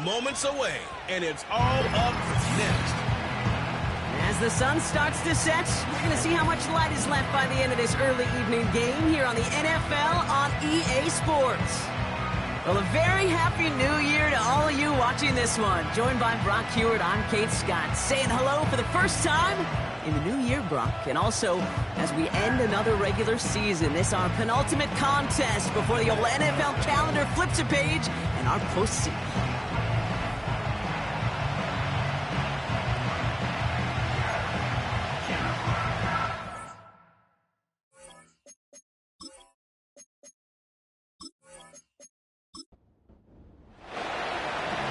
moments away, and it's all up next. As the sun starts to set, we're going to see how much light is left by the end of this early evening game here on the NFL on EA Sports. Well, a very happy new year to all of you watching this one. Joined by Brock Hewitt, I'm Kate Scott, saying hello for the first time in the new year, Brock. And also, as we end another regular season, this our penultimate contest before the old NFL calendar flips a page and our postseason.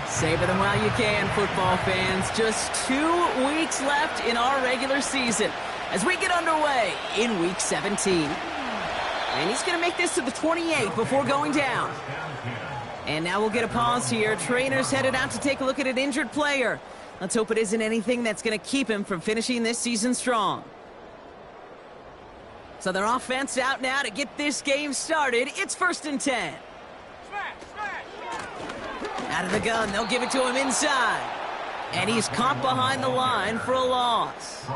Savor them while you can, football fans. Just 2 weeks left in our regular season as we get underway in Week 17. And he's going to make this to the 28 before going down. And now we'll get a pause here. Trainers headed out to take a look at an injured player. Let's hope it isn't anything that's going to keep him from finishing this season strong. So their offense out now to get this game started. It's 1st and 10. Out of the gun, they'll give it to him inside. And he's caught behind the line for a loss.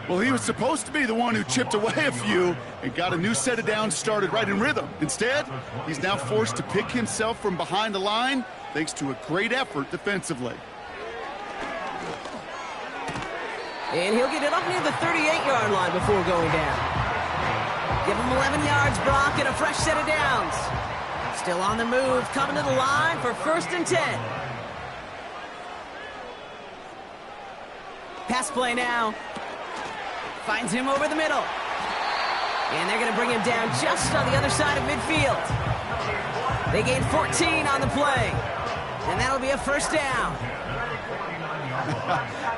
Well, he was supposed to be the one who chipped away a few and got a new set of downs started right in rhythm. Instead, he's now forced to pick himself from behind the line thanks to a great effort defensively. And he'll get it up near the 38-yard line before going down. Give him 11 yards, Brock, and a fresh set of downs. Still on the move, coming to the line for 1st and 10. Pass play now. Finds him over the middle. And they're going to bring him down just on the other side of midfield. They gain 14 on the play. And that'll be a 1st down.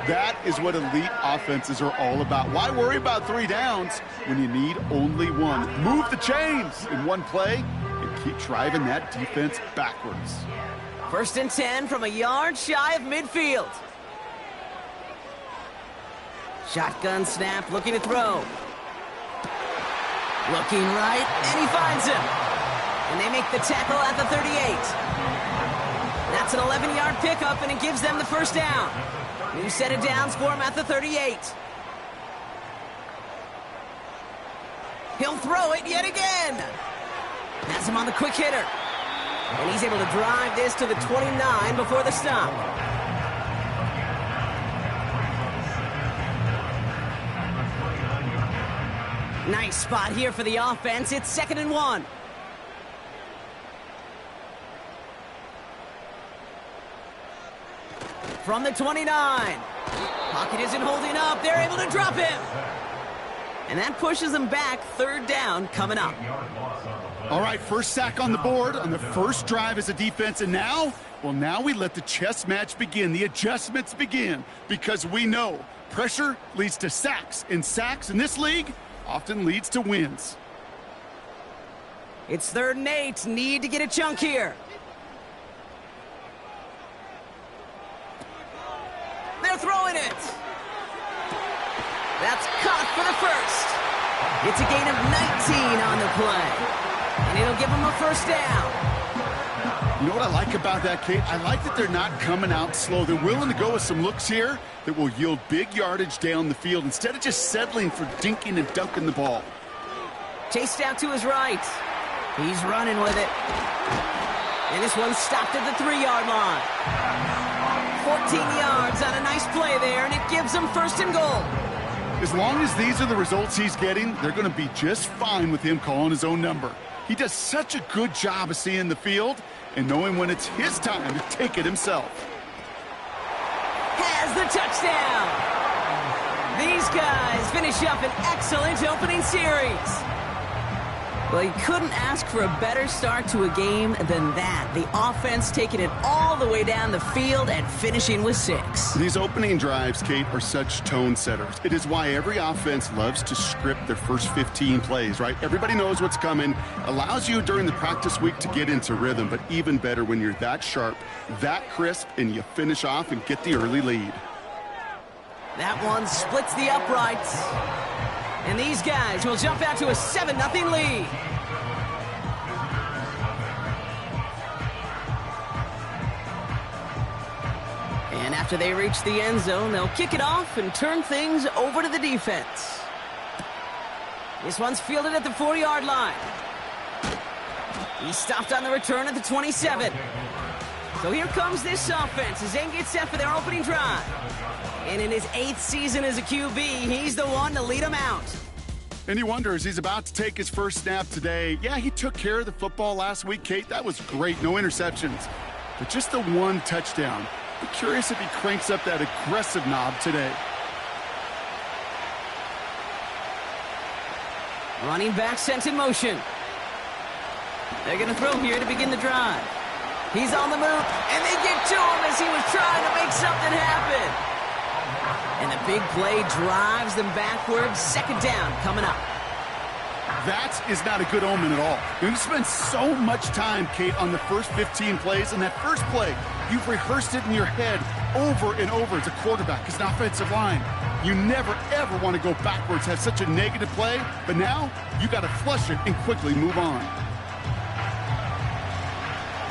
That is what elite offenses are all about. Why worry about 3 downs when you need only 1? Move the chains in one play. Keep driving that defense backwards. 1st and 10 from a yard shy of midfield. Shotgun snap, looking to throw. Looking right, and he finds him. And they make the tackle at the 38. That's an 11-yard pickup, and it gives them the 1st down. New set of downs for him at the 38. He'll throw it yet again. Has him on the quick hitter. And he's able to drive this to the 29 before the stop. Nice spot here for the offense. It's 2nd and 1. From the 29. Pocket isn't holding up. They're able to drop him. And that pushes them back. 3rd down coming up. All right, 1st sack on the board on the 1st drive as a defense. And now, well, now we let the chess match begin. The adjustments begin because we know pressure leads to sacks. And sacks in this league often leads to wins. It's 3rd and 8. Need to get a chunk here. They're throwing it. That's caught for the 1st. It's a gain of 19 on the play. And it'll give them a 1st down. You know what I like about that, Kate? I like that they're not coming out slow. They're willing to go with some looks here that will yield big yardage down the field instead of just settling for dinking and dunking the ball. Chased out to his right. He's running with it. And this one's stopped at the 3-yard line. 14 yards on a nice play there, and it gives them 1st and goal. As long as these are the results he's getting, they're going to be just fine with him calling his own number. He does such a good job of seeing the field and knowing when it's his time to take it himself. Has the touchdown. These guys finish up an excellent opening series. Well, you couldn't ask for a better start to a game than that. The offense taking it all the way down the field and finishing with 6. These opening drives, Kate, are such tone setters. It is why every offense loves to script their first 15 plays, right? Everybody knows what's coming. Allows you during the practice week to get into rhythm, but even better when you're that sharp, that crisp, and you finish off and get the early lead. That one splits the uprights. And these guys will jump out to a 7-0 lead. And after they reach the end zone, they'll kick it off and turn things over to the defense. This one's fielded at the 4-yard line. He stopped on the return at the 27. So here comes this offense as they get set for their opening drive. And in his 8th season as a QB, he's the one to lead them out. And he wonders, he's about to take his first snap today. Yeah, he took care of the football last week, Kate. That was great. No interceptions. But just the one touchdown. I'm curious if he cranks up that aggressive knob today. Running back sent in motion. They're going to throw here to begin the drive. He's on the move, and they get to him as he was trying to make something happen. And the big play drives them backwards. Second down coming up. That is not a good omen at all. You've spent so much time, Kate, on the first 15 plays, and that first play, you've rehearsed it in your head over and over as a quarterback, as an offensive line. You never, ever want to go backwards, have such a negative play, but now you got to flush it and quickly move on.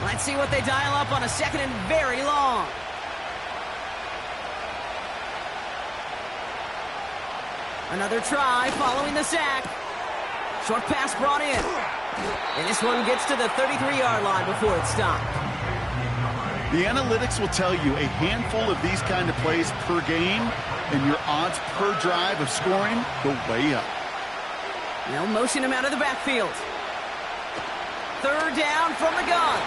Let's see what they dial up on a second and very long. Another try following the sack. Short pass brought in. And this one gets to the 33-yard line before it's stopped. The analytics will tell you a handful of these kind of plays per game, and your odds per drive of scoring go way up. They'll motion him out of the backfield. Third down from the gun.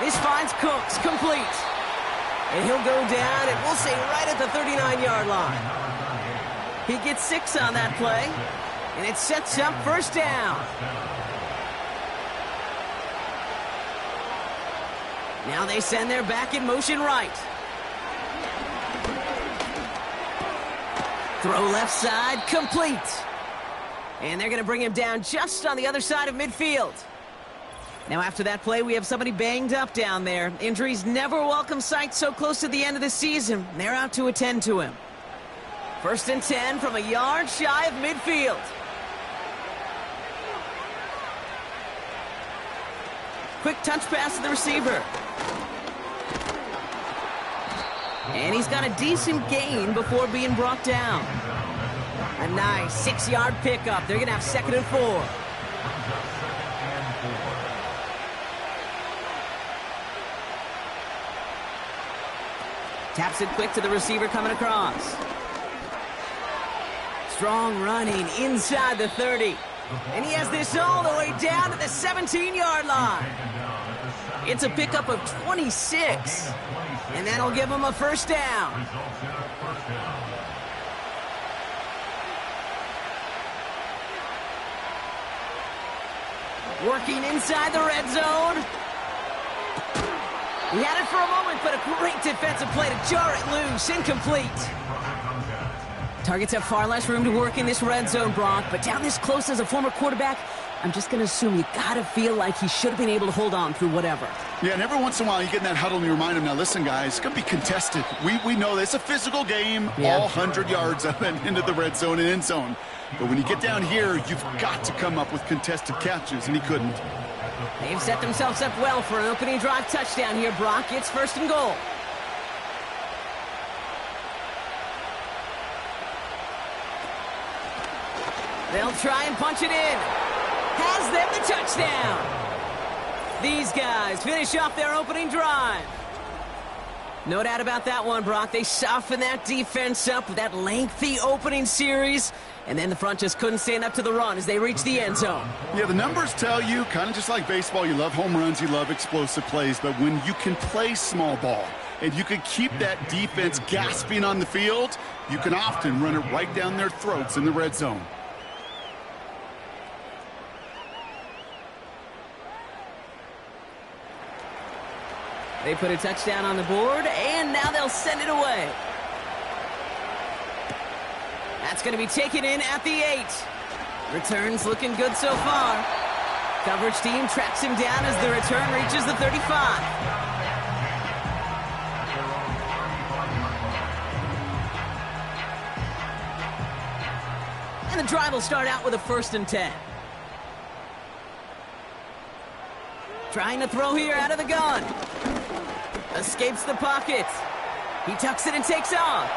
This finds Cooks complete. And he'll go down, and we'll say right at the 39-yard line. He gets 6 on that play, and it sets up first down. Now they send their back in motion right. Throw left side, complete. And they're going to bring him down just on the other side of midfield. Now after that play, we have somebody banged up down there. Injuries never a welcome sight so close to the end of the season. They're out to attend to him. First and 10 from a yard shy of midfield. Quick touch pass to the receiver. And he's got a decent gain before being brought down. A nice 6-yard pickup. They're going to have second and 4. Taps it quick to the receiver coming across. Strong running inside the 30. And he has this all the way down to the 17-yard line. It's a pickup of 26. And that'll give him a first down. Working inside the red zone. He had it for a moment, but a great defensive play to jar it loose. Incomplete. Targets have far less room to work in this red zone, Brock, but down this close as a former quarterback, I'm just going to assume you got to feel like he should have been able to hold on through whatever. Yeah, and every once in a while you get in that huddle and you remind him, now listen, guys, it's going to be contested. We know this. It's a physical game, all 100 yards up and into the red zone and end zone. But when you get down here, you've got to come up with contested catches, and he couldn't. They've set themselves up well for an opening drive touchdown here, Brock. It's first and goal. They'll try and punch it in. Has them the touchdown. These guys finish off their opening drive. No doubt about that one, Brock. They soften that defense up with that lengthy opening series. And then the front just couldn't stand up to the run as they reach the end zone. Yeah, the numbers tell you, kind of just like baseball, you love home runs, you love explosive plays. But when you can play small ball and you can keep that defense gasping on the field, you can often run it right down their throats in the red zone. They put a touchdown on the board, and now they'll send it away. That's going to be taken in at the 8. Returns looking good so far. Coverage team tracks him down as the return reaches the 35. And the drive will start out with a first and 10. Trying to throw here out of the gun. escapes the pocket. He tucks it and takes off.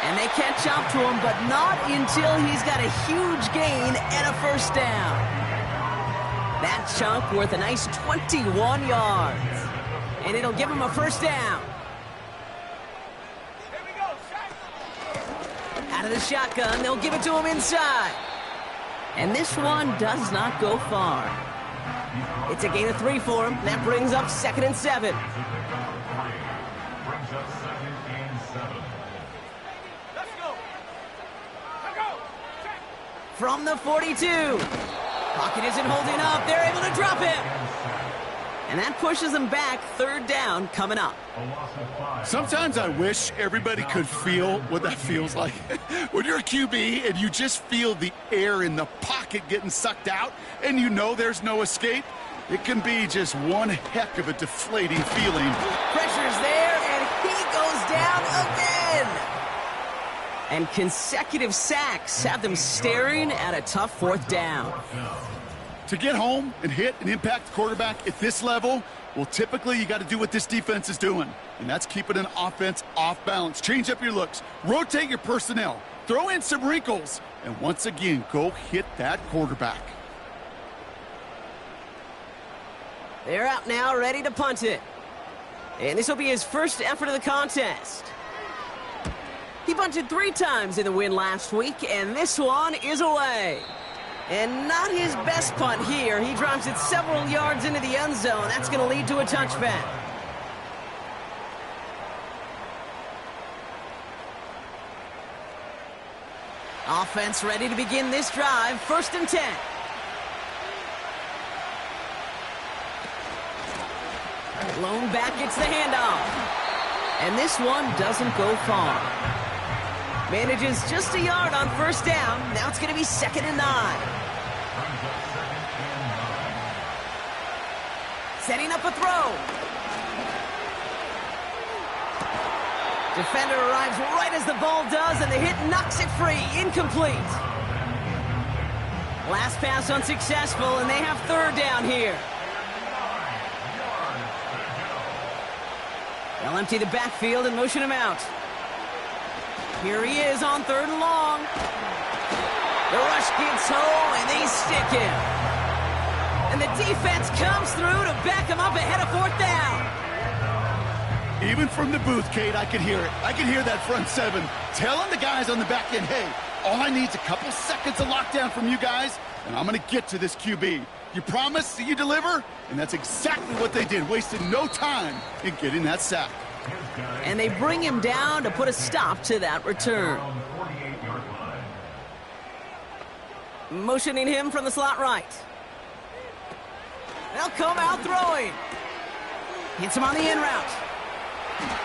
And they catch up to him, but not until he's got a huge gain and a first down. That chunk worth a nice 21 yards. And it'll give him a first down. Out of the shotgun, they'll give it to him inside. And this one does not go far. It's a gain of 3 for him. That brings up 2nd and 7. From the 42. Pocket isn't holding up. They're able to drop him. And that pushes them back. 3rd down coming up. Sometimes I wish everybody could feel what that feels like. When you're a QB and you just feel the air in the pocket getting sucked out and you know there's no escape, it can be just one heck of a deflating feeling. Pressure's there, and he goes down again. And consecutive sacks have them staring at a tough 4th down. To get home and hit and impact the quarterback at this level, well, typically you got to do what this defense is doing, and that's keeping an offense off balance. Change up your looks, rotate your personnel, throw in some wrinkles, and once again, go hit that quarterback. They're out now, ready to punt it. And this will be his first effort of the contest. He punted 3 times in the win last week, and this one is away. And not his best punt here. He drops it several yards into the end zone. That's going to lead to a touchback. Offense ready to begin this drive. 1st and 10. Lone back gets the handoff. And this one doesn't go far. Manages just a yard on 1st down. Now it's going to be 2nd and 9. Setting up a throw. Defender arrives right as the ball does, and the hit knocks it free. Incomplete. Last pass unsuccessful, and they have 3rd down here. They'll empty the backfield and motion him out. Here he is on 3rd and long. The rush gets home, and they stick him. And the defense comes through to back him up ahead of 4th down. Even from the booth, Kate, I could hear it. I could hear that front 7 telling the guys on the back end, hey, all I need is a couple seconds of lockdown from you guys, and I'm going to get to this QB. You promise that you deliver? And that's exactly what they did, wasting no time in getting that sack. And they bring him down to put a stop to that return. Motioning him from the slot right. They'll come out throwing. Hits him on the in route.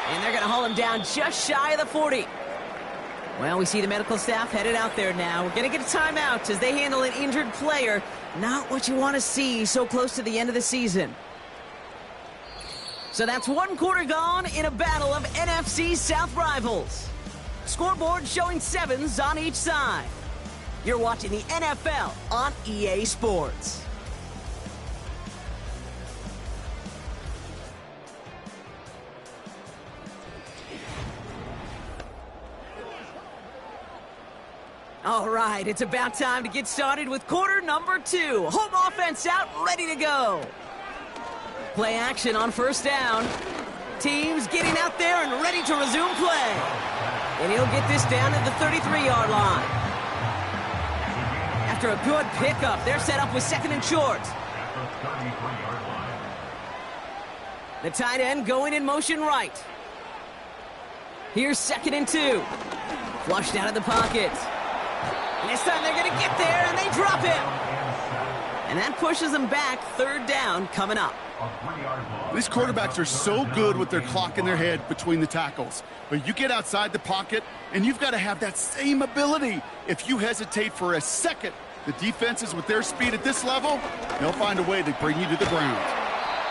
And they're going to haul him down just shy of the 40. Well, we see the medical staff headed out there now. We're going to get a timeout as they handle an injured player. Not what you want to see so close to the end of the season. So that's 1 quarter gone in a battle of NFC South rivals. Scoreboard showing 7s on each side. You're watching the NFL on EA Sports. All right, it's about time to get started with quarter number 2. Home offense out, ready to go. Play action on 1st down. Teams getting out there and ready to resume play. And he'll get this down at the 33-yard line. After a good pickup, they're set up with 2nd and short. The tight end going in motion right. Here's 2nd and 2. Flushed out of the pocket. And this time they're going to get there, and they drop him. And that pushes them back. 3rd down coming up. These quarterbacks are so good with their clock in their head between the tackles. But you get outside the pocket, and you've got to have that same ability. If you hesitate for a second, the defenses with their speed at this level, they'll find a way to bring you to the ground.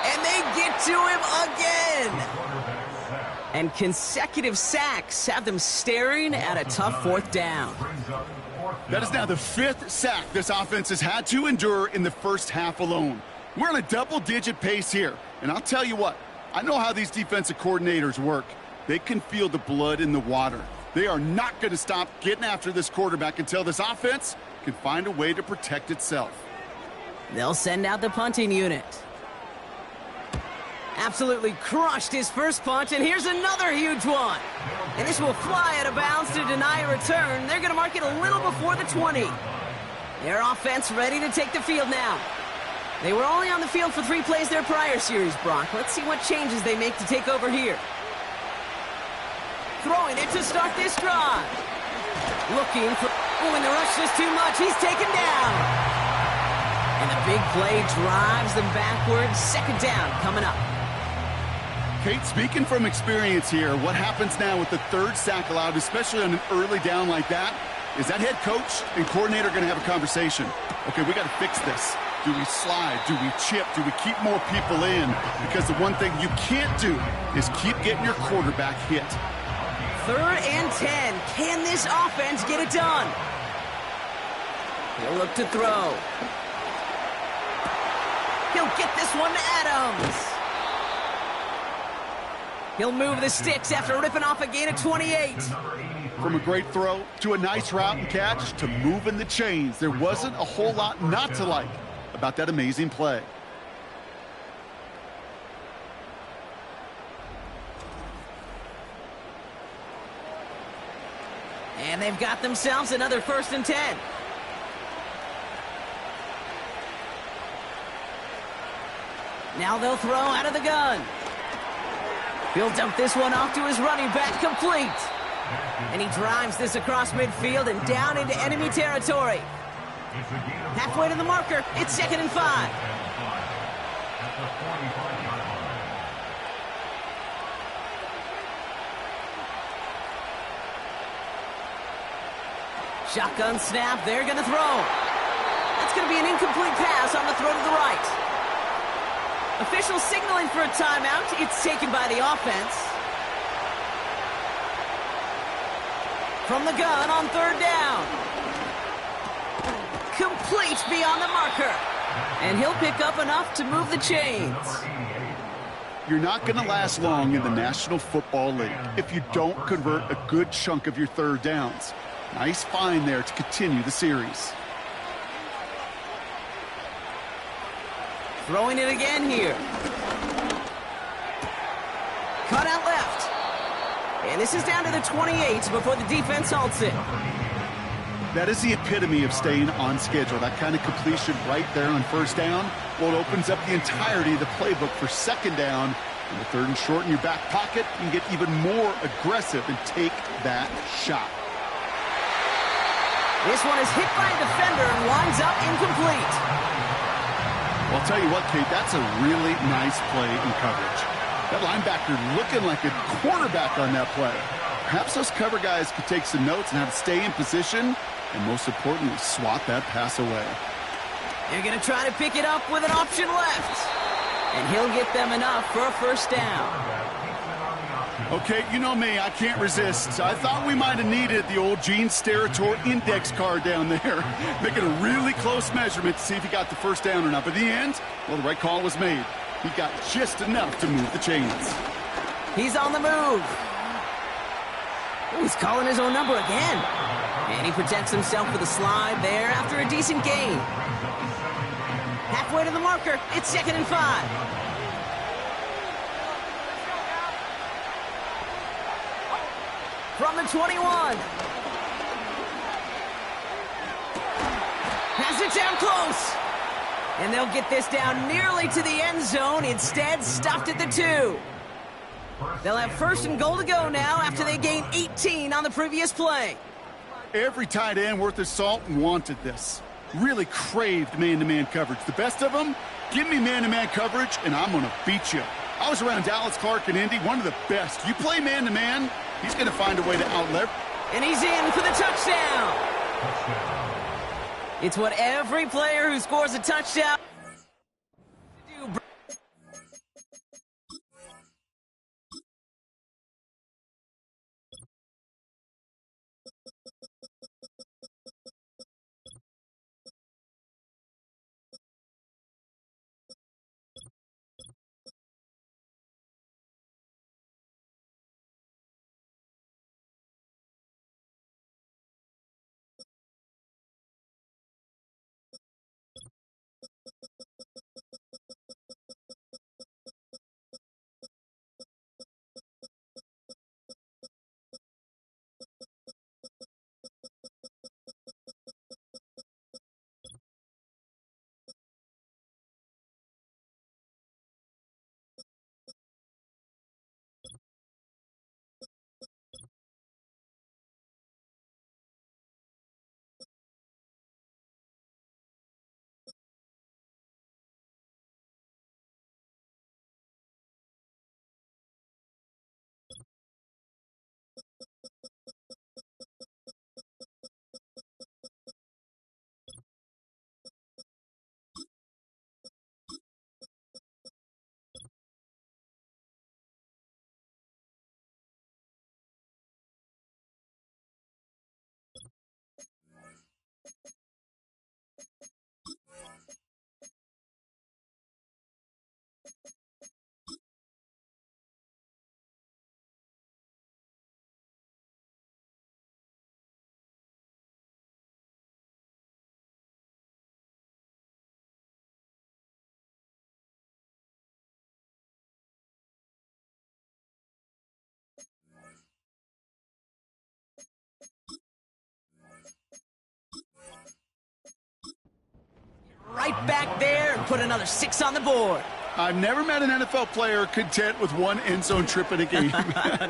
And they get to him again. And consecutive sacks have them staring at a tough 4th down. That is now the 5th sack this offense has had to endure in the first half alone. We're on a double-digit pace here. And I'll tell you what, I know how these defensive coordinators work. They can feel the blood in the water. They are not going to stop getting after this quarterback until this offense can find a way to protect itself. They'll send out the punting unit. Absolutely crushed his first punch, and here's another huge one. And this will fly out of bounds to deny a return. They're going to mark it a little before the 20. Their offense ready to take the field now. They were only on the field for 3 plays their prior series, Brock. Let's see what changes they make to take over here. Throwing it to start this drive. Looking for... Oh, and the rush is too much. He's taken down. And the big play drives them backwards. Second down coming up. Kate, speaking from experience here, what happens now with the 3rd sack allowed, especially on an early down like that, is that head coach and coordinator going to have a conversation. Okay, we got to fix this. Do we slide? Do we chip? Do we keep more people in? Because the one thing you can't do is keep getting your quarterback hit. 3rd and 10. Can this offense get it done? He'll look to throw. He'll get this one to Adams. He'll move the sticks after ripping off a gain of 28. From a great throw to a nice route and catch to moving the chains, there wasn't a whole lot not to like about that amazing play. And they've got themselves another 1st and 10. Now they'll throw out of the gun. He'll dump this one off to his running back, complete. And he drives this across midfield and down into enemy territory. Halfway to the marker, it's 2nd and 5. Shotgun snap, they're going to throw. That's going to be an incomplete pass on the throw to the right. Officials signaling for a timeout. It's taken by the offense. From the gun on 3rd down. Complete beyond the marker. And he'll pick up enough to move the chains. You're not going to last long in the National Football League if you don't convert a good chunk of your 3rd downs. Nice find there to continue the series. Throwing it again here. Cut out left. And this is down to the 28 before the defense halts it. That is the epitome of staying on schedule. That kind of completion right there on 1st down. Well, it opens up the entirety of the playbook for 2nd down. And the 3rd and short in your back pocket, you can get even more aggressive and take that shot. This one is hit by a defender and winds up incomplete. Well, I'll tell you what, Kate, that's a really nice play in coverage. That linebacker looking like a quarterback on that play. Perhaps those cover guys could take some notes and have to stay in position and, most importantly, swat that pass away. They're going to try to pick it up with an option left. And he'll get them enough for a 1st down. Okay, you know me, I can't resist. I thought we might have needed the old Gene Steratore index card down there, making a really close measurement to see if he got the 1st down or not. But in the end, well, the right call was made. He got just enough to move the chains. He's on the move. Oh, he's calling his own number again. And he protects himself with a slide there after a decent gain. Halfway to the marker, it's 2nd and 5. From the 21. Has it down close. And they'll get this down nearly to the end zone. Instead, stopped at the 2. They'll have 1st and goal to go now after they gained 18 on the previous play. Every tight end worth his salt wanted this. Really craved man-to-man coverage. The best of them, give me man-to-man coverage, and I'm going to beat you. I was around Dallas Clark and Indy, one of the best. You play man-to-man, he's going to find a way to outlever. And he's in for the touchdown. It's what every player who scores a touchdown back there and put another 6 on the board. I've never met an NFL player content with one end zone trip in a game.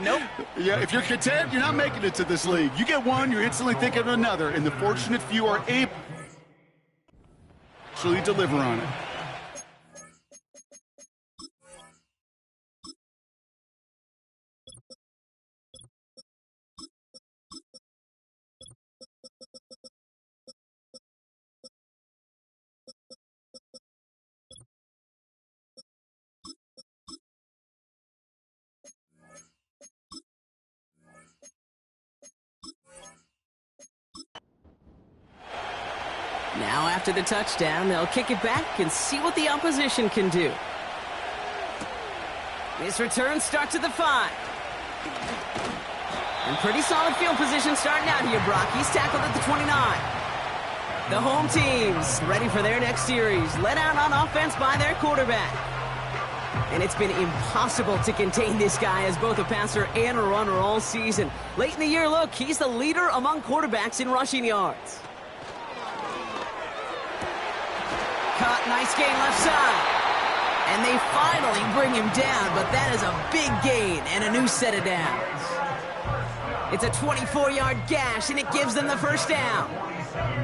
Nope. Yeah, if you're content, you're not making it to this league. You get one, you're instantly thinking of another, and the fortunate few are able to actually deliver on it. Now after the touchdown, they'll kick it back and see what the opposition can do. This return starts at the 5. And pretty solid field position starting out here, Brock. He's tackled at the 29. The home team's ready for their next series, led out on offense by their quarterback. And it's been impossible to contain this guy as both a passer and a runner all season. Late in the year, look, he's the leader among quarterbacks in rushing yards. Caught, nice gain left side. And they finally bring him down, but that is a big gain and a new set of downs. It's a 24-yard gash, and it gives them the first down.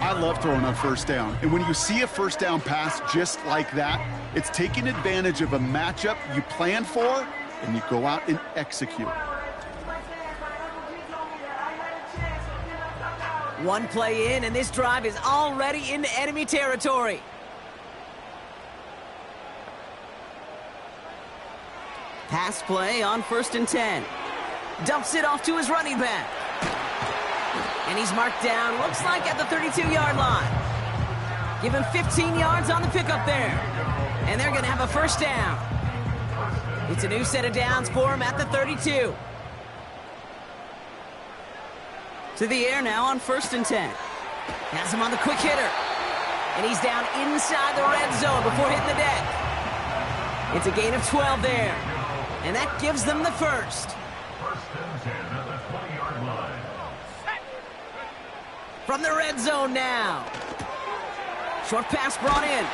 I love throwing on first down. And when you see a first down pass just like that, it's taking advantage of a matchup you planned for, and you go out and execute. One play in, and this drive is already into enemy territory. Pass play on 1st and 10. Dumps it off to his running back. And he's marked down, looks like at the 32-yard line. Give him 15 yards on the pickup there. And they're going to have a first down. It's a new set of downs for him at the 32. To the air now on 1st and 10. Has him on the quick hitter. And he's down inside the red zone before hitting the deck. It's a gain of 12 there. And that gives them the first. 1st and 10 at the 20-yard line. From the red zone now. Short pass brought in.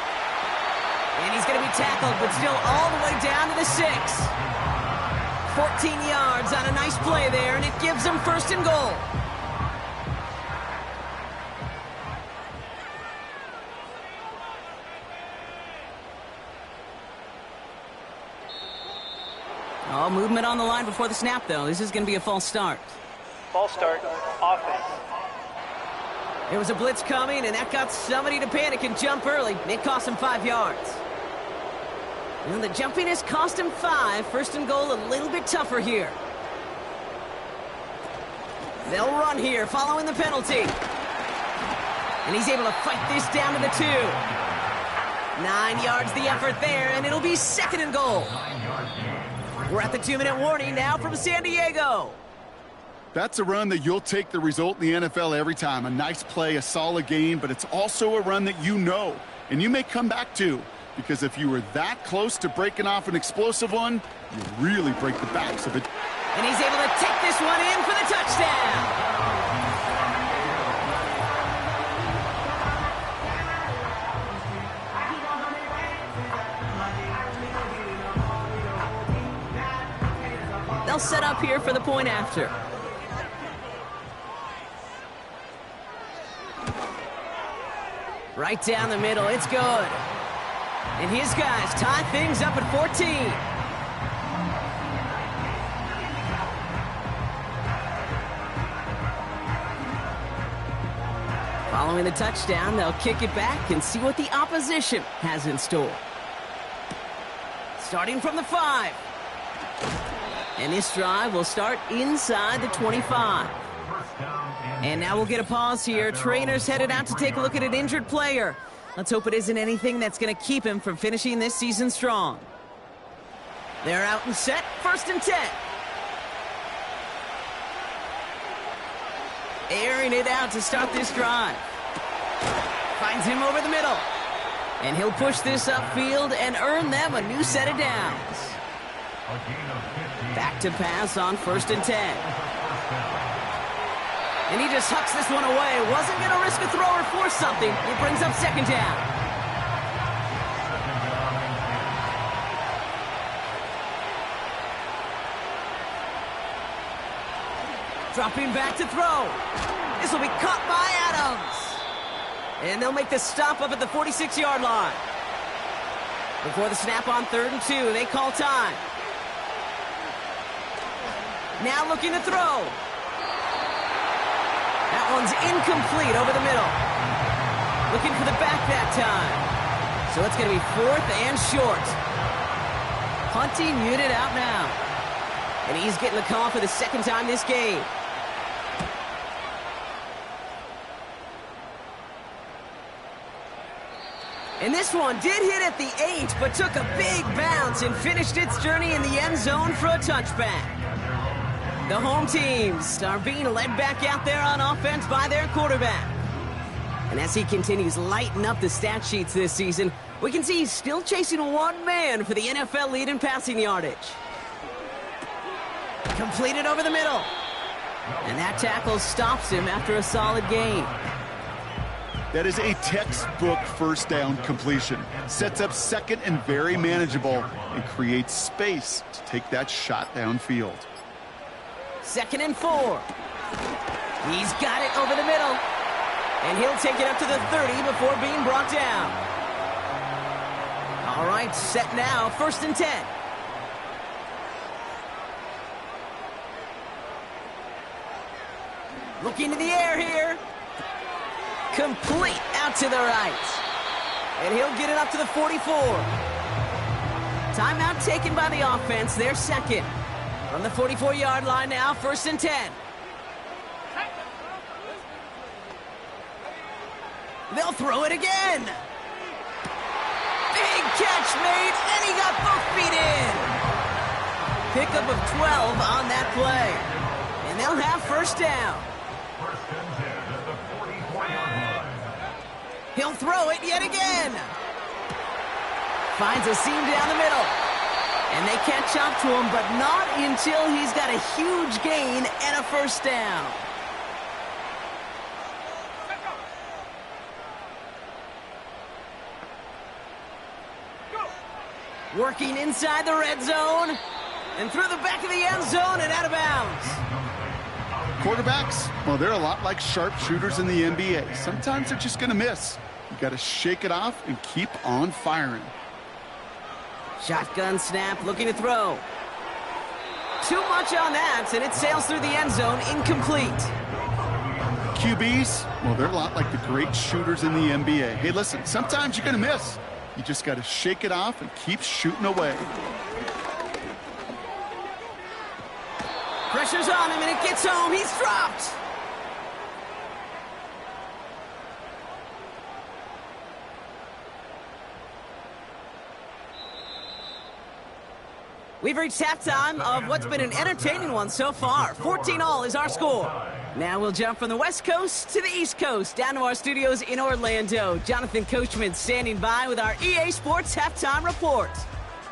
And he's going to be tackled, but still all the way down to the 6. 14 yards on a nice play there, and it gives them 1st and goal. Oh, movement on the line before the snap, though. This is going to be a false start. False start, offense. There was a blitz coming, and that got somebody to panic and jump early. It cost him 5 yards. And the jumpiness cost him 5. 1st and goal, a little bit tougher here. They'll run here, following the penalty. And he's able to fight this down to the 2. 9 yards the effort there, and it'll be 2nd and goal. We're at the 2-minute warning now from San Diego. That's a run that you'll take the result in the NFL every time. A nice play, a solid game, but it's also a run that you know, and you may come back to, because if you were that close to breaking off an explosive one, you really break the backs of it. And he's able to take this one in for the touchdown. They'll set up here for the point after. Right down the middle, it's good. And his guys tie things up at 14. Following the touchdown, they'll kick it back and see what the opposition has in store. Starting from the 5. And this drive will start inside the 25. And now we'll get a pause here. Trainers headed out to take a look at an injured player. Let's hope it isn't anything that's going to keep him from finishing this season strong. They're out and set. 1st and 10. Airing it out to start this drive. Finds him over the middle. And he'll push this upfield and earn them a new set of downs. Back to pass on 1st and 10. And he just hucks this one away. Wasn't going to risk a throw or force something. It brings up 2nd down. Dropping back to throw. This will be caught by Adams. And they'll make the stop up at the 46-yard line. Before the snap on 3rd and 2, they call time. Now looking to throw. That one's incomplete over the middle. Looking for the back that time. So it's going to be 4th and short. Punting unit out now. And he's getting the call for the 2nd time this game. And this one did hit at the 8, but took a big bounce and finished its journey in the end zone for a touchback. The home teams are being led back out there on offense by their quarterback. And as he continues lighting up the stat sheets this season, we can see he's still chasing one man for the NFL lead in passing yardage. Completed over the middle. And that tackle stops him after a solid gain. That is a textbook first down completion. Sets up 2nd and very manageable and creates space to take that shot downfield. 2nd and 4. He's got it over the middle. And he'll take it up to the 30 before being brought down. All right, set now, 1st and 10. Looking to the air here. Complete out to the right. And he'll get it up to the 44. Timeout taken by the offense, their 2nd. From the 44-yard line now, 1st and 10. They'll throw it again. Big catch made, and he got both feet in. Pickup of 12 on that play. And they'll have 1st down. He'll throw it yet again. Finds a seam down the middle. And they catch up to him, but not until he's got a huge gain and a 1st down. Working inside the red zone. And through the back of the end zone and out of bounds. Quarterbacks, well, they're a lot like sharpshooters in the NBA. Sometimes they're just going to miss. You got to shake it off and keep on firing. Shotgun snap, looking to throw. Too much on that, and it sails through the end zone, incomplete. QBs, well, they're a lot like the great shooters in the NBA. Hey, listen, sometimes you're going to miss. You just got to shake it off and keep shooting away. Pressure's on him, and it gets home. He's dropped. We've reached halftime of what's been an entertaining one so far. 14-all is our score. Now we'll jump from the West Coast to the East Coast, down to our studios in Orlando. Jonathan Coachman standing by with our EA Sports Halftime Report.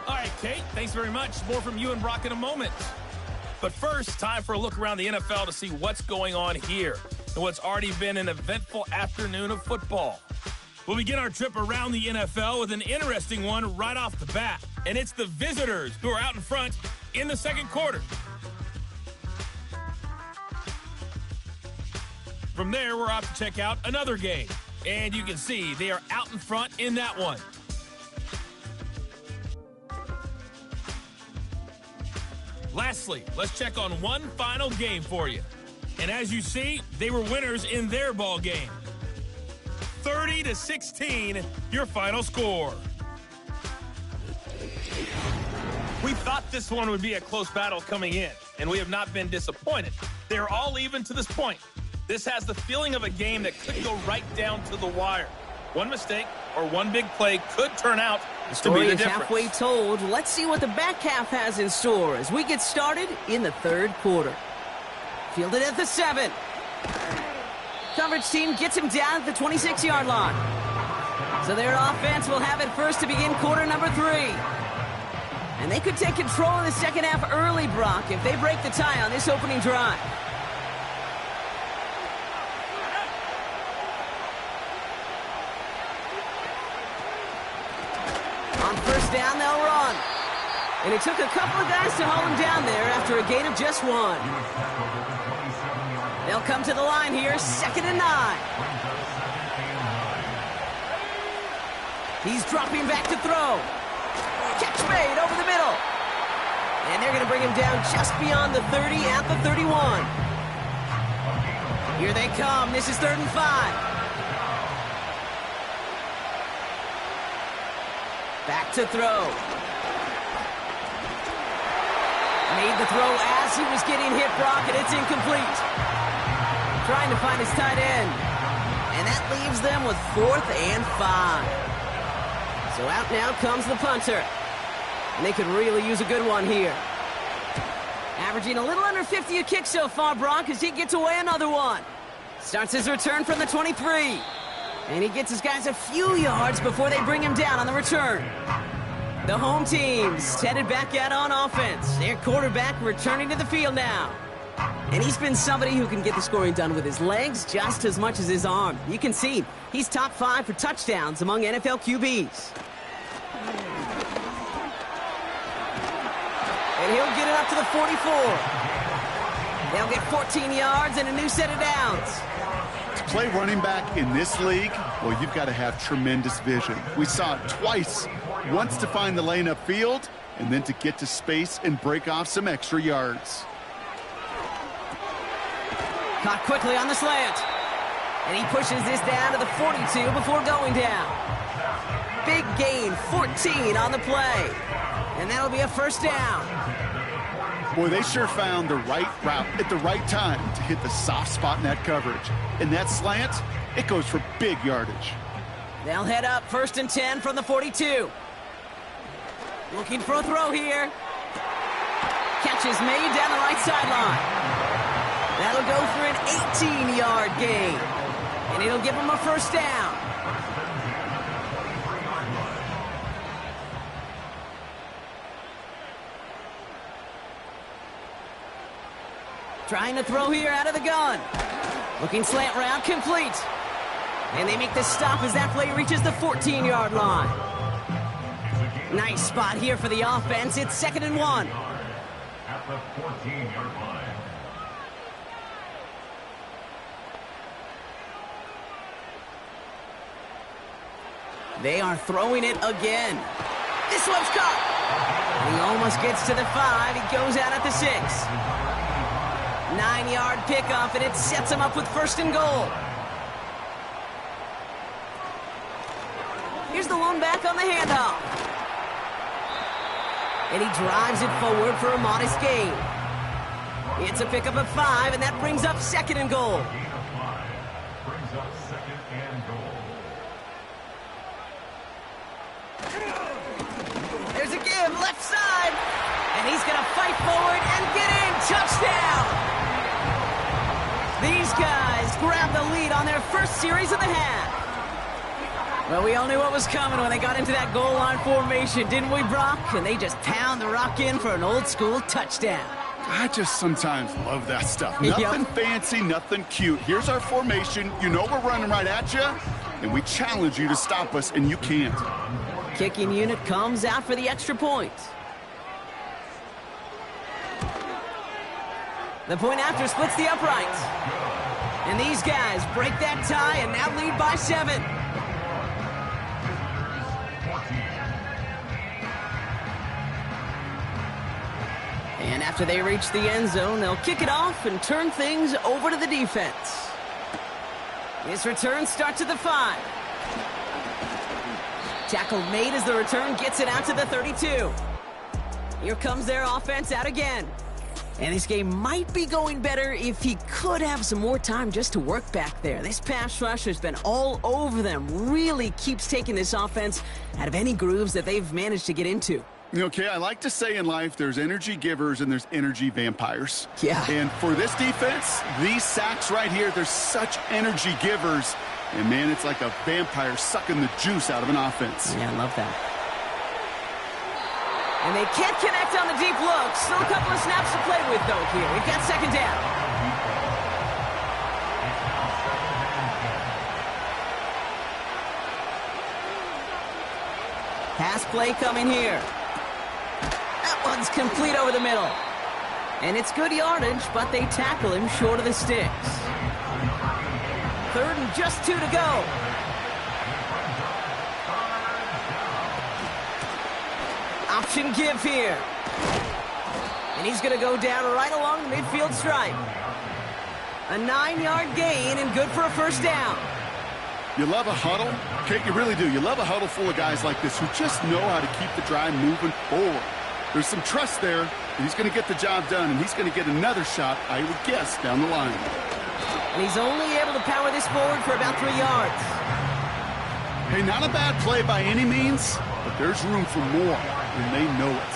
All right, Kate, thanks very much. More from you and Brock in a moment. But first, time for a look around the NFL to see what's going on here and what's already been an eventful afternoon of football. We'll begin our trip around the NFL with an interesting one right off the bat. And it's the visitors who are out in front in the 2nd quarter. From there, we're off to check out another game. And you can see they are out in front in that one. Lastly, let's check on one final game for you. And as you see, they were winners in their ball game. 30-16, your final score. We thought this one would be a close battle coming in, and we have not been disappointed. They're all even to this point. This has the feeling of a game that could go right down to the wire. One mistake or one big play could turn out to be the difference. Halfway told. Let's see what the back half has in store as we get started in the 3rd quarter. Fielded at the 7. Coverage team gets him down at the 26-yard line. So their offense will have it first to begin quarter number 3. And they could take control in the 2nd half early, Brock, if they break the tie on this opening drive. On 1st down, they'll run. And it took a couple of guys to hold him down there after a gain of just 1. They'll come to the line here, 2nd and 9. He's dropping back to throw. Catch made over the middle. And they're going to bring him down just beyond the 30 at the 31. Here they come. This is 3rd and 5. Back to throw. Made the throw as he was getting hit, Brock, and it's incomplete. Trying to find his tight end. And that leaves them with 4th and 5. So out now comes the punter. And they could really use a good one here. Averaging a little under 50 a kick so far, Brock, as he gets away another one. Starts his return from the 23. And he gets his guys a few yards before they bring him down on the return. The home team's headed back out on offense. Their quarterback returning to the field now. And he's been somebody who can get the scoring done with his legs just as much as his arm. You can see he's top 5 for touchdowns among NFL QBs. And he'll get it up to the 44. They'll get 14 yards and a new set of downs. To play running back in this league, well, you've got to have tremendous vision. We saw it twice. Once to find the lane upfield, and then to get to space and break off some extra yards. Caught quickly on the slant. And he pushes this down to the 42 before going down. Big gain, 14 on the play. And that'll be a 1st down. Boy, they sure found the right route at the right time to hit the soft spot in that coverage. And that slant, it goes for big yardage. They'll head up 1st and 10 from the 42. Looking for a throw here. Catch is made down the right sideline. That'll go for an 18-yard gain. And it'll give them a 1st down. Trying to throw here out of the gun. Looking slant route, complete. And they make the stop as that play reaches the 14-yard line. Nice spot here for the offense. It's 2nd and 1. At the 14-yard line. They are throwing it again. This one's caught. He almost gets to the 5. He goes out at the 6. 9-yard pickoff, and it sets him up with 1st and goal. Here's the one back on the handoff. And he drives it forward for a modest gain. It's a pickup of 5, and that brings up 2nd and goal. Brings up 2nd and goal. There's a give, left side. And he's going to fight forward and get in. Touchdown! These guys grab the lead on their first series of the half. Well, we all knew what was coming when they got into that goal line formation, didn't we, Brock? And they just pound the rock in for an old-school touchdown. I just sometimes love that stuff. Nothing fancy, nothing cute. Here's our formation. You know we're running right at you, and we challenge you to stop us, and you can't. Kicking unit comes out for the extra point. The point after splits the uprights. And these guys break that tie and now lead by 7. And after they reach the end zone, they'll kick it off and turn things over to the defense. This return starts at the 5. Tackle made as the return gets it out to the 32. Here comes their offense out again. And this game might be going better if he could have some more time just to work back there. This pass rush has been all over them. Really keeps taking this offense out of any grooves that they've managed to get into. Okay, I like to say in life there's energy givers and there's energy vampires. Yeah. And for this defense, these sacks right here, they're such energy givers. And, man, it's like a vampire sucking the juice out of an offense. Yeah, I love that. And they can't connect on the deep look. Still a couple of snaps to play with, though, here. We've got 2nd down. Pass play coming here. That one's complete over the middle. And it's good yardage, but they tackle him short of the sticks. 3rd and just 2 to go. Option give here. And he's going to go down right along the midfield stripe. A 9-yard gain and good for a first down. You love a huddle. Kate, you really do. You love a huddle full of guys like this who just know how to keep the drive moving forward. There's some trust there that he's going to get the job done, and he's going to get another shot, I would guess, down the line. And he's only able to power this forward for about 3 yards. Hey, not a bad play by any means, but there's room for more, and they know it.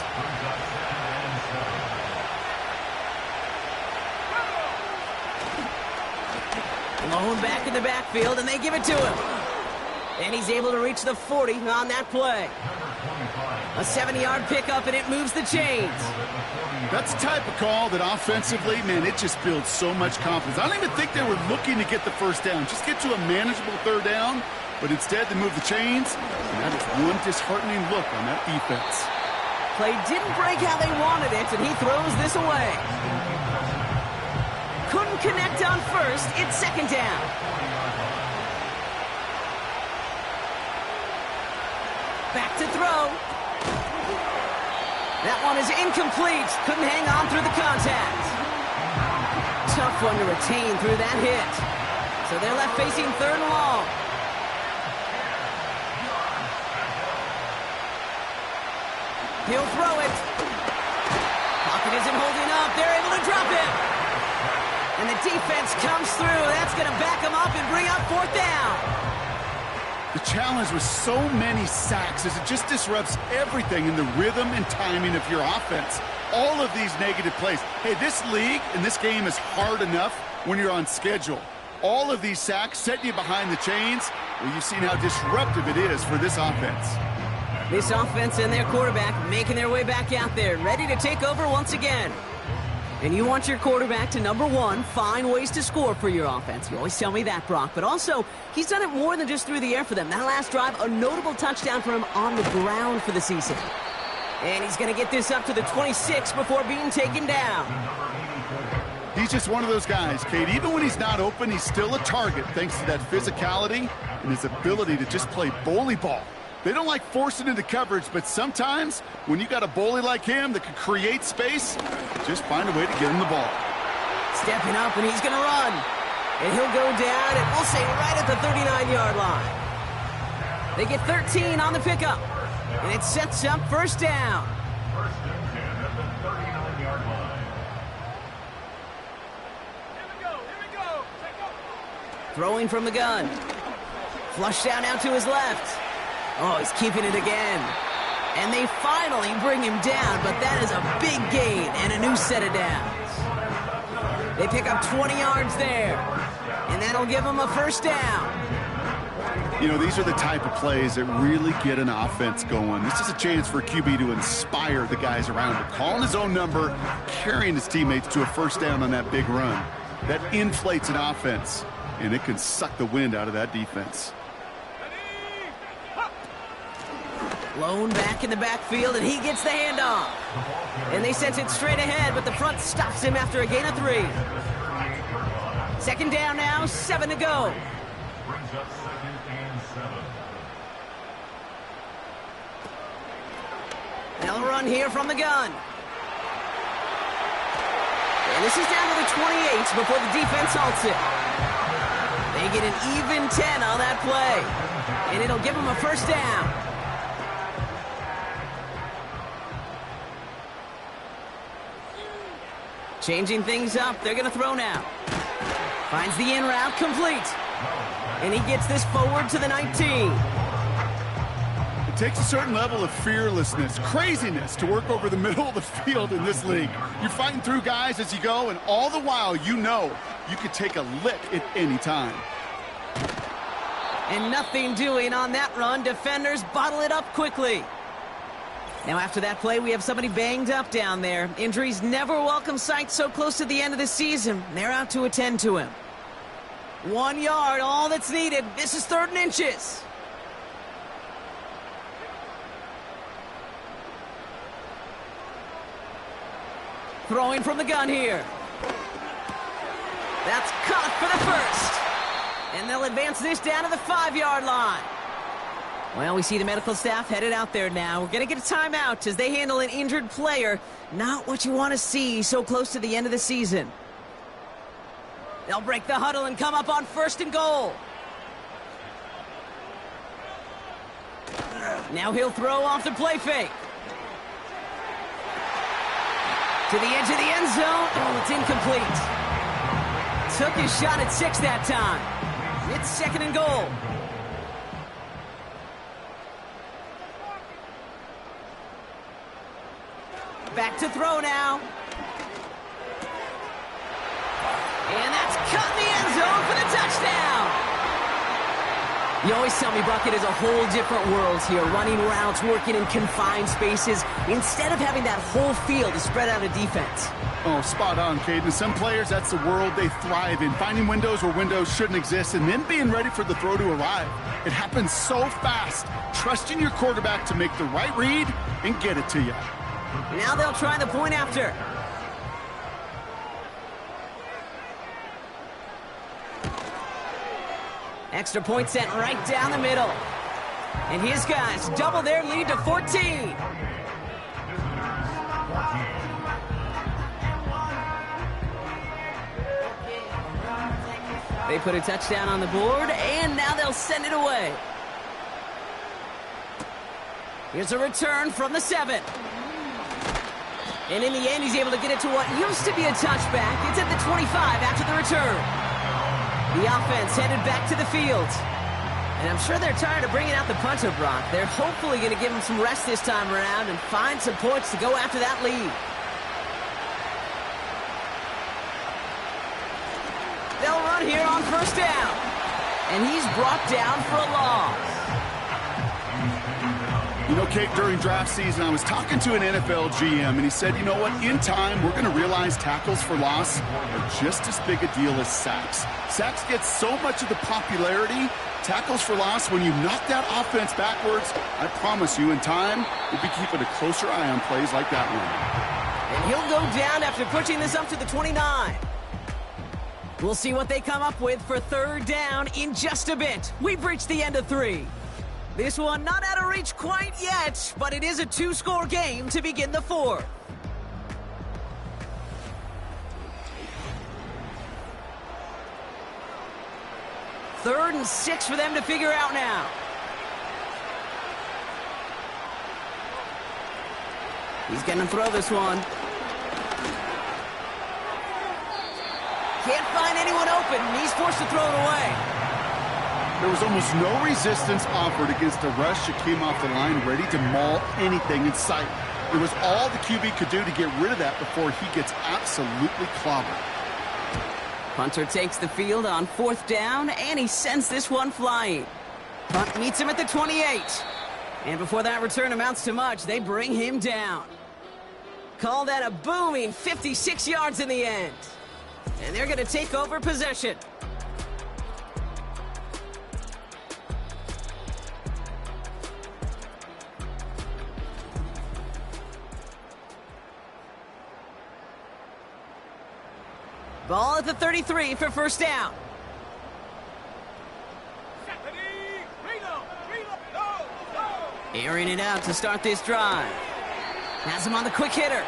Lone back in the backfield, and they give it to him. And he's able to reach the 40 on that play. A 70-yard pickup, and it moves the chains. That's the type of call that offensively, man, it just builds so much confidence. I don't even think they were looking to get the first down. Just get to a manageable 3rd down, but instead they move the chains. And that is one disheartening look on that defense. Play didn't break how they wanted it, and he throws this away. Couldn't connect on 1st. It's 2nd down. Back to throw. That one is incomplete. Couldn't hang on through the contact. Tough one to retain through that hit. So they're left facing 3rd and long. He'll throw it. Pocket isn't holding up. They're able to drop it. And the defense comes through. That's going to back them up and bring up 4th down. The challenge with so many sacks is it just disrupts everything in the rhythm and timing of your offense. All of these negative plays. Hey, this league and this game is hard enough when you're on schedule. All of these sacks set you behind the chains. Well, you've seen how disruptive it is for this offense. This offense and their quarterback making their way back out there, ready to take over once again. And you want your quarterback to, number one, find ways to score for your offense. You always tell me that, Brock. But also, he's done it more than just through the air for them. That last drive, a notable touchdown for him on the ground for the season. And he's going to get this up to the 26 before being taken down. He's just one of those guys, Kate. Even when he's not open, he's still a target thanks to that physicality and his ability to just play bully ball. They don't like forcing into coverage, but sometimes when you got a bully like him that can create space, just find a way to get him the ball. Stepping up, and he's going to run. And he'll go down, and we'll say right at the 39-yard line. They get 13 on the pickup, and it sets up 1st down. First and 10 at the 39-yard line. Here we go. Throwing from the gun. Flush down out to his left. Oh, he's keeping it again. And they finally bring him down, but that is a big gain and a new set of downs. They pick up 20 yards there, and that'll give them a 1st down. You know, these are the type of plays that really get an offense going. This is a chance for a QB to inspire the guys around him. Calling his own number, carrying his teammates to a 1st down on that big run. That inflates an offense, and it can suck the wind out of that defense. Lone back in the backfield, and he gets the handoff. And they sent it straight ahead, but the front stops him after a gain of 3. 2nd down now, 7 to go. Brings up 2nd and 7. They'll run here from the gun. And this is down to the 28 before the defense halts it. They get an even 10 on that play. And it'll give them a 1st down. Changing things up. They're going to throw now. Finds the in route complete. And he gets this forward to the 19. It takes a certain level of fearlessness, craziness to work over the middle of the field in this league. You're fighting through guys as you go, and all the while you know you could take a lick at any time. And nothing doing on that run. Defenders bottle it up quickly. Now after that play, we have somebody banged up down there. Injuries never a welcome sight so close to the end of the season. They're out to attend to him. 1 yard, all that's needed. This is 3rd and inches. Throwing from the gun here. That's caught for the first. And they'll advance this down to the 5-yard line. Well, we see the medical staff headed out there now. We're going to get a timeout as they handle an injured player. Not what you want to see so close to the end of the season. They'll break the huddle and come up on 1st and goal. Now he'll throw off the play fake. To the edge of the end zone. Oh, it's incomplete. Took his shot at 6 that time. It's 2nd and goal. Back to throw now. And that's cut in the end zone for the touchdown. You always tell me, Bucket, is a whole different world here. Running routes, working in confined spaces, instead of having that whole field to spread out a defense. Oh, spot on, Caden. Some players, that's the world they thrive in. Finding windows where windows shouldn't exist and then being ready for the throw to arrive. It happens so fast. Trusting your quarterback to make the right read and get it to you. Now they'll try the point after. Extra point sent right down the middle. And his guys double their lead to 14. They put a touchdown on the board, and now they'll send it away. Here's a return from the 7. And in the end, he's able to get it to what used to be a touchback. It's at the 25 after the return. The offense headed back to the field. And I'm sure they're tired of bringing out the punter, Brock. They're hopefully going to give him some rest this time around and find some points to go after that lead. They'll run here on 1st down. And he's brought down for a loss. You know, Kate, during draft season, I was talking to an NFL GM, and he said, you know what, in time, we're going to realize tackles for loss are just as big a deal as sacks. Sacks get so much of the popularity. Tackles for loss, when you knock that offense backwards, I promise you, in time, we'll be keeping a closer eye on plays like that one. And he'll go down after pushing this up to the 29. We'll see what they come up with for 3rd down in just a bit. We've reached the end of 3. This one not out of reach quite yet, but it is a 2-score game to begin the 4th. Third and 6 for them to figure out now. He's going to throw this one. Can't find anyone open, and he's forced to throw it away. There was almost no resistance offered against a rush that came off the line ready to maul anything in sight. It was all the QB could do to get rid of that before he gets absolutely clobbered. Punter takes the field on 4th down, and he sends this one flying. Punt meets him at the 28. And before that return amounts to much, they bring him down. Call that a booming 56 yards in the end. And they're going to take over possession. Ball at the 33 for 1st down. Airing it out to start this drive. Has him on the quick hitter.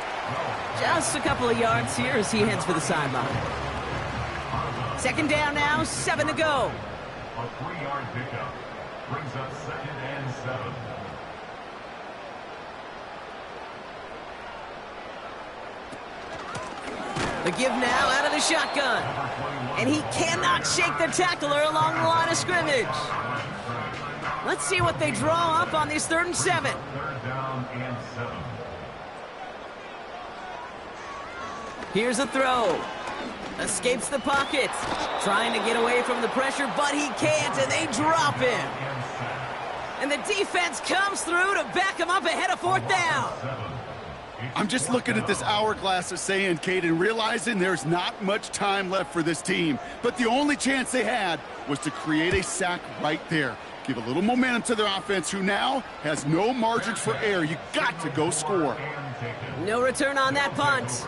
Just a couple of yards here as he heads for the sideline. 2nd down now, 7 to go. A 3-yard pickup brings up 2nd and 7. The give now out of the shotgun. And he cannot shake the tackler along the line of scrimmage. Let's see what they draw up on this 3rd and 7. 3rd down and 7. Here's a throw. Escapes the pocket. Trying to get away from the pressure, but he can't, and they drop him. And the defense comes through to back him up ahead of 4th down. I'm just looking at this hourglass of saying, Kate, and realizing there's not much time left for this team. But the only chance they had was to create a sack right there. Give a little momentum to their offense, who now has no margin for error. You got to go score. No return on that punt.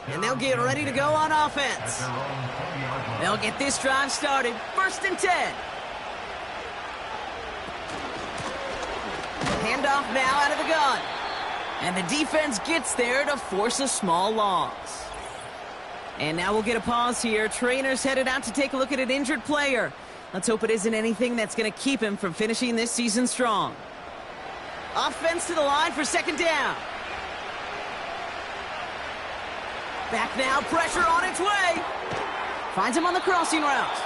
And they'll get ready to go on offense. They'll get this drive started. 1st and 10. Handoff now out of the gun. And the defense gets there to force a small loss. And now we'll get a pause here. Trainer's headed out to take a look at an injured player. Let's hope it isn't anything that's going to keep him from finishing this season strong. Offense to the line for 2nd down. Back now, pressure on its way. Finds him on the crossing route.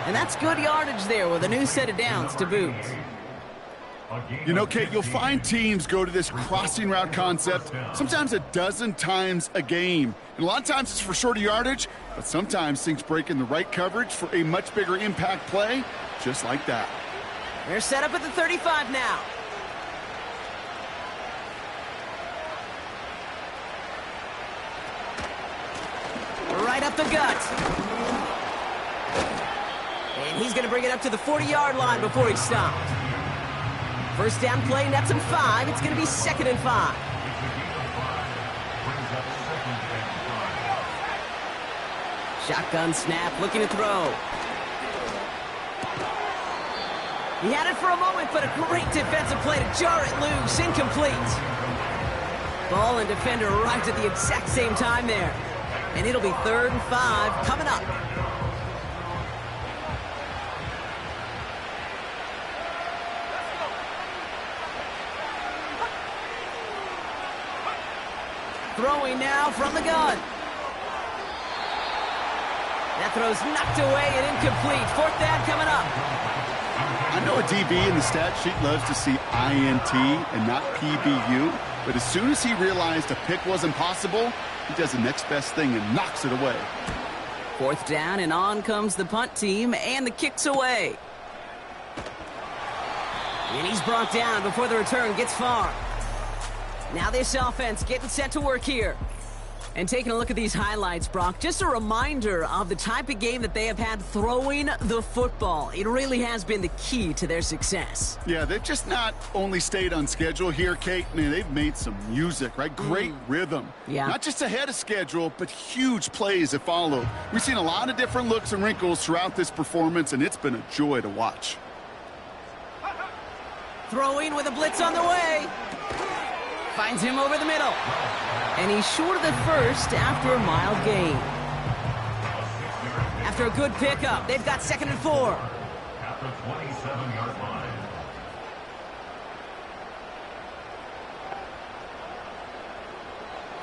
And that's good yardage there with a new set of downs to boot. You know, Kate, you'll find teams go to this crossing route concept sometimes a dozen times a game. And a lot of times it's for shorter yardage, but sometimes things break in the right coverage for a much bigger impact play, just like that. They're set up at the 35 now. Right up the gut. And he's going to bring it up to the 40-yard line before he's stopped. 1st down play, nets him 5. It's going to be 2nd and 5. Shotgun snap, looking to throw. He had it for a moment, but a great defensive play to jar it loose. Incomplete. Ball and defender arrived at the exact same time there. And it'll be 3rd and 5 coming up. Throwing now from the gun. That throw's knocked away and incomplete. 4th down coming up. I know a DB in the stat sheet loves to see INT and not PBU, but as soon as he realized a pick wasn't possible, he does the next best thing and knocks it away. 4th down, and on comes the punt team, and the kick's away. And he's brought down before the return gets far. Now this offense getting set to work here. And taking a look at these highlights, Brock, just a reminder of the type of game that they have had throwing the football. It really has been the key to their success. Yeah, they've just not only stayed on schedule here, Kate. Man, they've made some music, right? Great rhythm. Yeah. Not just ahead of schedule, but huge plays that followed. We've seen a lot of different looks and wrinkles throughout this performance, and it's been a joy to watch. Throwing with a blitz on the way. Finds him over the middle. And he's short of the first after a mild gain. After a good pickup, they've got 2nd and 4. At the 27-yard line.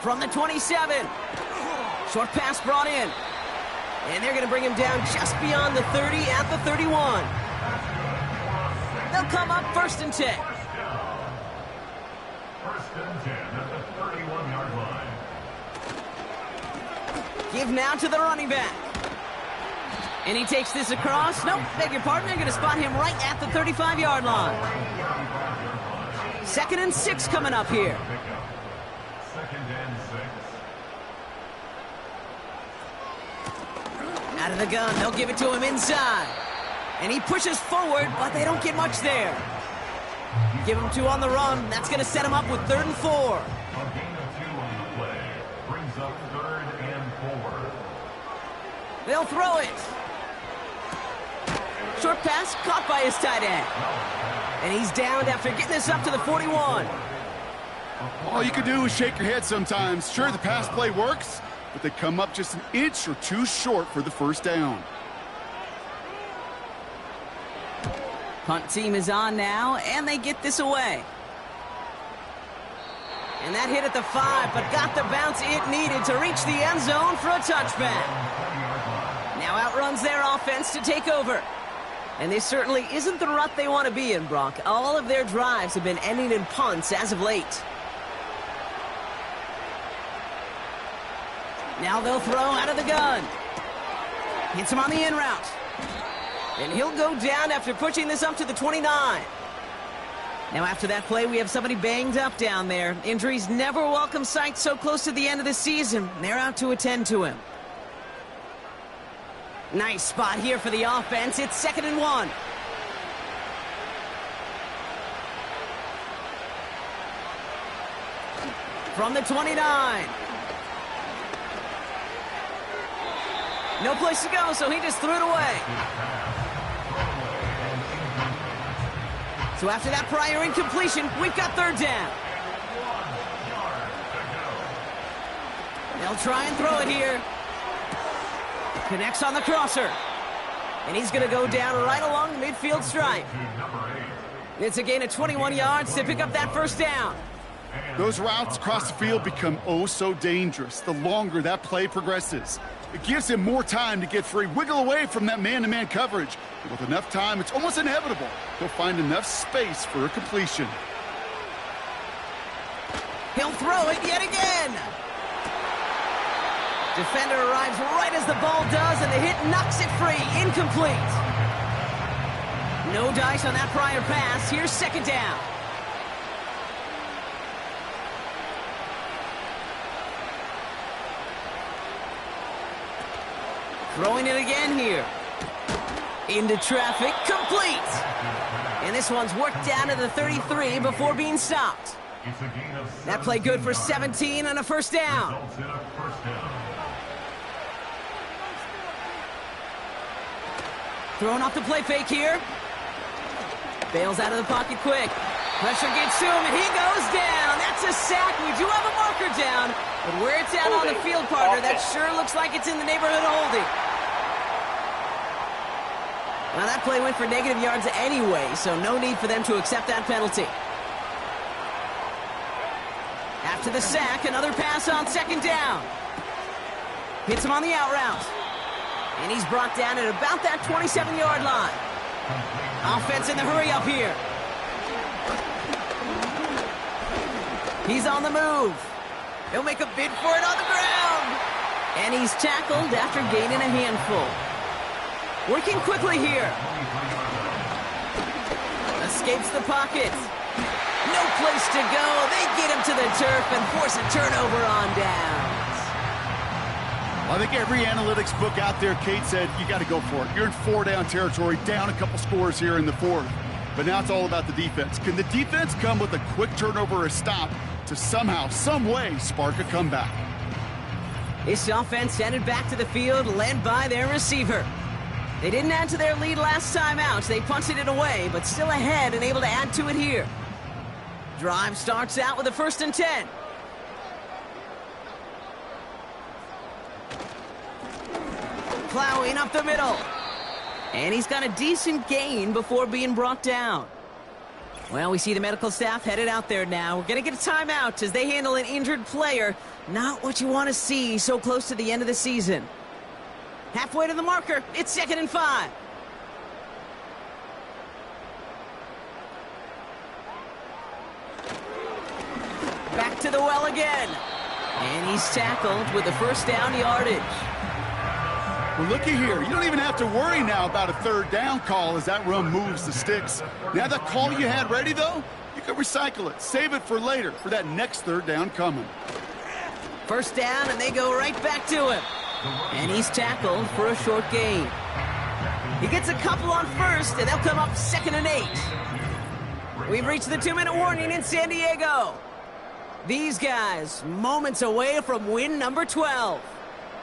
From the 27. Short pass brought in. And they're going to bring him down just beyond the 30 at the 31. They'll come up 1st and 10. 1st and 10 at the 31-yard line. Give now to the running back. And he takes this across. Nope, beg your pardon. They're going to spot him right at the 35-yard line. 2nd and 6 coming up here. 2nd and 6. Out of the gun, they'll give it to him inside. And he pushes forward, but they don't get much there. Give him 2 on the run. That's going to set him up with 3rd and 4. A gain of 2 on the play brings up 3rd and 4. They'll throw it. Short pass caught by his tight end. And he's downed after getting this up to the 41. All you can do is shake your head sometimes. Sure, the pass play works, but they come up just an inch or 2 short for the 1st down. Punt team is on now, and they get this away. And that hit at the 5, but got the bounce it needed to reach the end zone for a touchback. Now outruns their offense to take over. And this certainly isn't the rut they want to be in, Brock. All of their drives have been ending in punts as of late. Now they'll throw out of the gun. Hits him on the in route. And he'll go down after pushing this up to the 29. Now after that play, we have somebody banged up down there. Injuries never a welcome sight so close to the end of the season. They're out to attend to him. Nice spot here for the offense. It's 2nd and 1. From the 29. No place to go, so he just threw it away. So after that prior incompletion, we've got third down. They'll try and throw it here. Connects on the crosser. And he's going to go down right along the midfield stripe. It's a gain of 21 yards to pick up that first down. Those routes across the field become oh so dangerous the longer that play progresses. It gives him more time to get free, wiggle away from that man-to-man coverage. And with enough time, it's almost inevitable he'll find enough space for a completion. He'll throw it yet again. Defender arrives right as the ball does, and the hit knocks it free. Incomplete. No dice on that prior pass. Here's second down. Throwing it again here. Into traffic. Complete. And this one's worked down to the 33 before being stopped. That play good for 17 on a first down. Throwing off the play fake here. Bails out of the pocket quick. Pressure gets to him, and he goes down. That's a sack. We do have a marker down. But where it's at on the field, partner, that sure looks like it's in the neighborhood of holding. Now, that play went for negative yards anyway, so no need for them to accept that penalty. After the sack, another pass on second down. Hits him on the out route. And he's brought down at about that 27-yard line. Offense in the hurry-up here. He's on the move. He'll make a bid for it on the ground. And he's tackled after gaining a handful. Working quickly here. Escapes the pocket. No place to go. They get him to the turf and force a turnover on downs. I think every analytics book out there, Kate, said you got to go for it. You're in four-down territory, down a couple scores here in the fourth. But now it's all about the defense. Can the defense come with a quick turnover or a stop to somehow, some way, spark a comeback? This offense headed back to the field, led by their receiver. They didn't add to their lead last time out. They punted it away, but still ahead and able to add to it here. Drive starts out with a 1st and 10. Plowing up the middle. And he's got a decent gain before being brought down. Well, we see the medical staff headed out there now. We're going to get a timeout as they handle an injured player. Not what you want to see so close to the end of the season. Halfway to the marker. It's 2nd and 5. Back to the well again. And he's tackled with the first down yardage. Well, looky here. You don't even have to worry now about a third down call as that run moves the sticks. Now that call you had ready, though, you can recycle it. Save it for later, for that next third down coming. First down, and they go right back to him. And he's tackled for a short gain. He gets a couple on first, and they'll come up 2nd and 8. We've reached the 2-minute warning in San Diego. These guys, moments away from win number 12.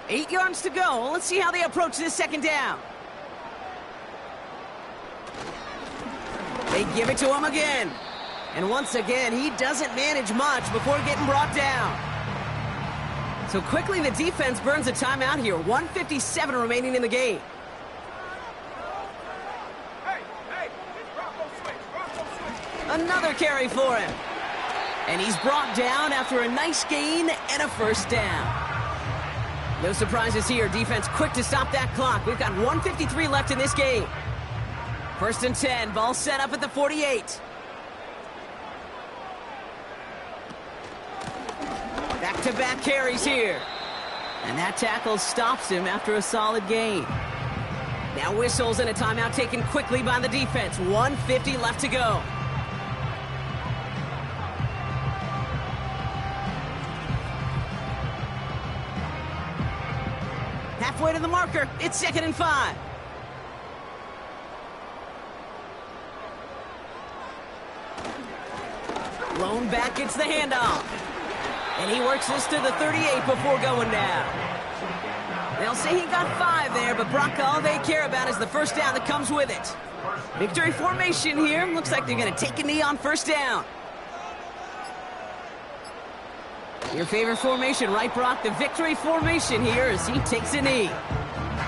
8 yards to go. Let's see how they approach this second down. They give it to him again. And once again, he doesn't manage much before getting brought down. So quickly, the defense burns a timeout here. 1:57 remaining in the game. Another carry for him. And he's brought down after a nice gain and a first down. No surprises here. Defense quick to stop that clock. We've got 1:53 left in this game. 1st and 10. Ball set up at the 48. Back-to-back carries here. And that tackle stops him after a solid gain. Now whistles and a timeout taken quickly by the defense. 1:50 left to go. Halfway to the marker. It's 2nd and 5. Blown back gets the handoff. And he works this to the 38 before going down. They'll say he got 5 there, but Brock, all they care about is the first down that comes with it. Victory formation here. Looks like they're going to take a knee on first down. Your favorite formation, right, Brock? The victory formation here as he takes a knee.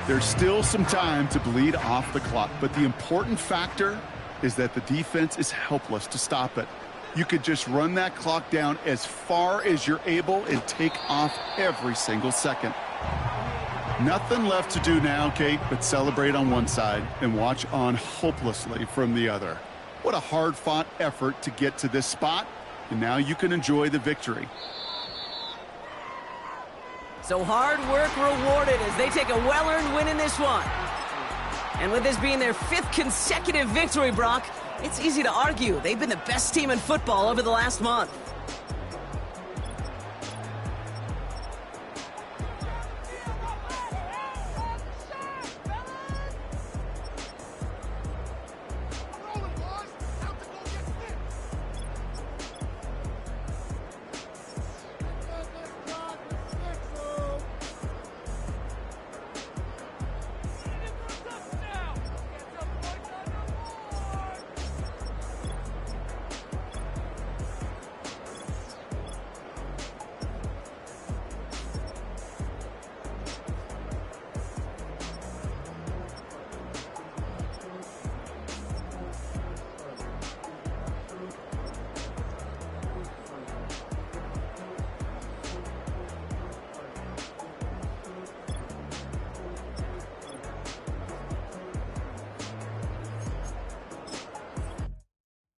There's still some time to bleed off the clock, but the important factor is that the defense is helpless to stop it. You could just run that clock down as far as you're able and take off every single second. Nothing left to do now, Kate, but celebrate on one side and watch on hopelessly from the other. What a hard-fought effort to get to this spot, and now you can enjoy the victory. So hard work rewarded as they take a well-earned win in this one. And with this being their 5th consecutive victory, Brock, it's easy to argue they've been the best team in football over the last month.